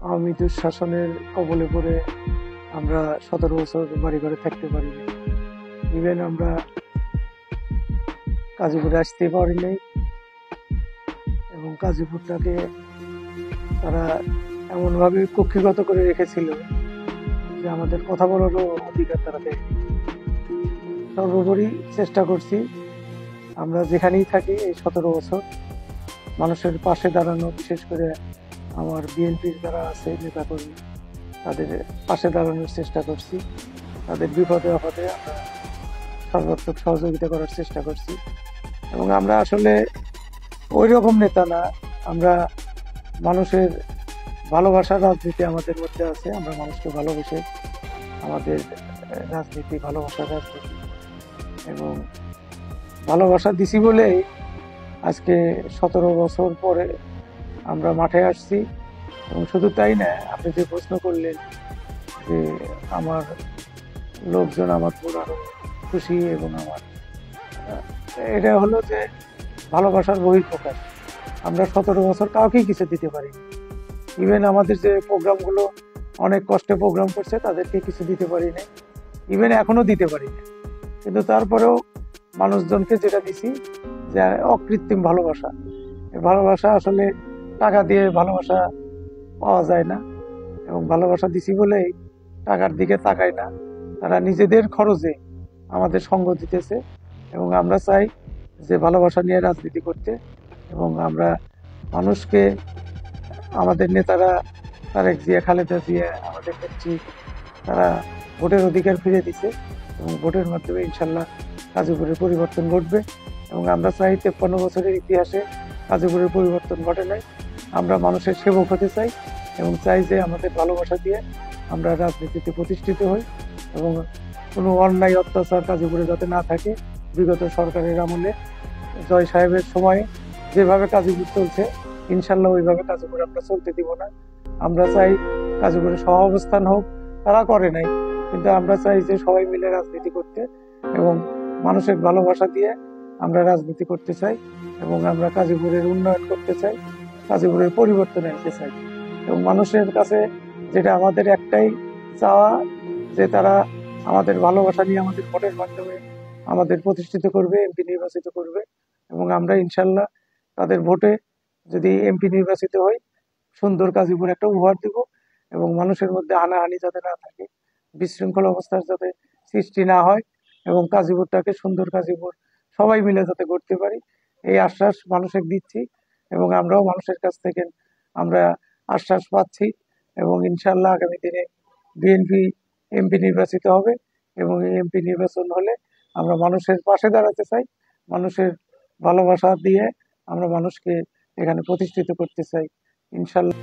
আওয়ামী দুঃশাসনের কবলে পড়ে আমরা 17 বছর বাড়ি ঘরে থাকতে পারিনি। ইভেন আমরা গাজীপুরে আসতে পারি নাই এবং গাজীপুরটাকে তারা এমনভাবে কক্ষিগত করে রেখেছিল যে আমাদের কথা বলারও অধিকার তারা দেয়নি। সর্বোপরি চেষ্টা করছি আমরা যেখানেই থাকি এই 17 বছর মানুষের পাশে দাঁড়ানো, বিশেষ করে আমার বিএনপির যারা আছে নেতাকর্মী তাদের পাশে দাঁড়ানোর চেষ্টা করছি। তাদের বিপদে আপদে আমরা সর্বাত্মক সহযোগিতা করার চেষ্টা করছি এবং আমরা আসলে ওই রকম নেতা না, আমরা মানুষের ভালোবাসার রাজনীতি আমাদের মধ্যে আছে। আমরা মানুষকে ভালোবেসে আমাদের রাজনীতি, ভালোবাসার রাজনীতি এবং ভালোবাসা দিছি বলেই আজকে 17 বছর পরে আমরা মাঠে আসছি। এবং শুধু তাই না, আপনি যে প্রশ্ন করলেন যে আমার লোকজন আমার পুরো আরো খুশি এবং আমার এটা হলো যে ভালোবাসার বহিঃপ্রকাশ। আমরা 17 বছর কাউকেই কিছু দিতে পারি। ইভেন আমাদের যে প্রোগ্রামগুলো অনেক কষ্টে প্রোগ্রাম করছে তাদেরকে কিছু দিতে পারি না, ইভেন এখনো দিতে পারি না। কিন্তু তারপরেও মানুষজনকে যেটা দিছি যে অকৃত্রিম ভালোবাসা। এই ভালোবাসা আসলে টাকা দিয়ে ভালোবাসা পাওয়া যায় না এবং ভালোবাসা দিছি বলেই টাকার দিকে তাকায় না, তারা নিজেদের খরচে আমাদের সঙ্গ দিতেছে এবং আমরা চাই যে ভালোবাসা নিয়ে রাজনীতি করতে। এবং আমরা মানুষকে, আমাদের নেতারা তারেক জিয়া, খালেদা জিয়া, আমাদের নেত্রী, তারা ভোটের অধিকার ফিরে দিছে এবং ভোটের মাধ্যমে ইনশাল্লাহ গাজীপুরের পরিবর্তন ঘটবে। এবং আমরা চাই 53 বছরের ইতিহাসে গাজীপুরের পরিবর্তন ঘটে নাই। আমরা মানুষের সেবক হতে চাই এবং চাই যে আমাদের ভালোবাসা দিয়ে আমরা রাজনীতিতে প্রতিষ্ঠিত হই এবং কোনো অন্যায় অত্যাচার গাজীপুরে যাতে না থাকে। বিগত সরকারের আমলে জয় সাহেবের সময়ে যেভাবে গাজীপুর চলছে ইনশাল্লাহ ওইভাবে গাজীপুর আমরা চলতে দিব না। আমরা চাই গাজীপুরে সহাবস্থান হোক, তারা করে নাই, কিন্তু আমরা চাই যে সবাই মিলে রাজনীতি করতে এবং মানুষের ভালোবাসা দিয়ে আমরা রাজনীতি করতে চাই এবং আমরা গাজীপুরের উন্নয়ন করতে চাই, গাজীপুরের পরিবর্তন আনতে চাই। এবং মানুষের কাছে যেটা আমাদের একটাই চাওয়া যে তারা আমাদের ভালোবাসা নিয়ে আমাদের ভোটের মাধ্যমে আমাদের প্রতিষ্ঠিত করবে, এমপি নির্বাচিত করবে এবং আমরা ইনশাল্লাহ তাদের ভোটে যদি এমপি নির্বাচিত হই সুন্দর গাজীপুর একটা উপহার দিব এবং মানুষের মধ্যে হানাহানি যাতে না থাকে, বিশৃঙ্খল অবস্থার যাতে সৃষ্টি না হয় এবং গাজীপুরটাকে সুন্দর গাজীপুর সবাই মিলে যাতে করতে পারি এই আশ্বাস মানুষের দিচ্ছি এবং আমরাও মানুষের কাছ থেকে আমরা আশ্বাস পাচ্ছি এবং ইনশাল্লাহ আগামী দিনে বিএনপি এমপি নির্বাচিত হবে এবং এই এমপি নির্বাচন হলে আমরা মানুষের পাশে দাঁড়াতে চাই, মানুষের ভালোবাসা দিয়ে আমরা মানুষকে এখানে প্রতিষ্ঠিত করতে চাই ইনশাল্লাহ।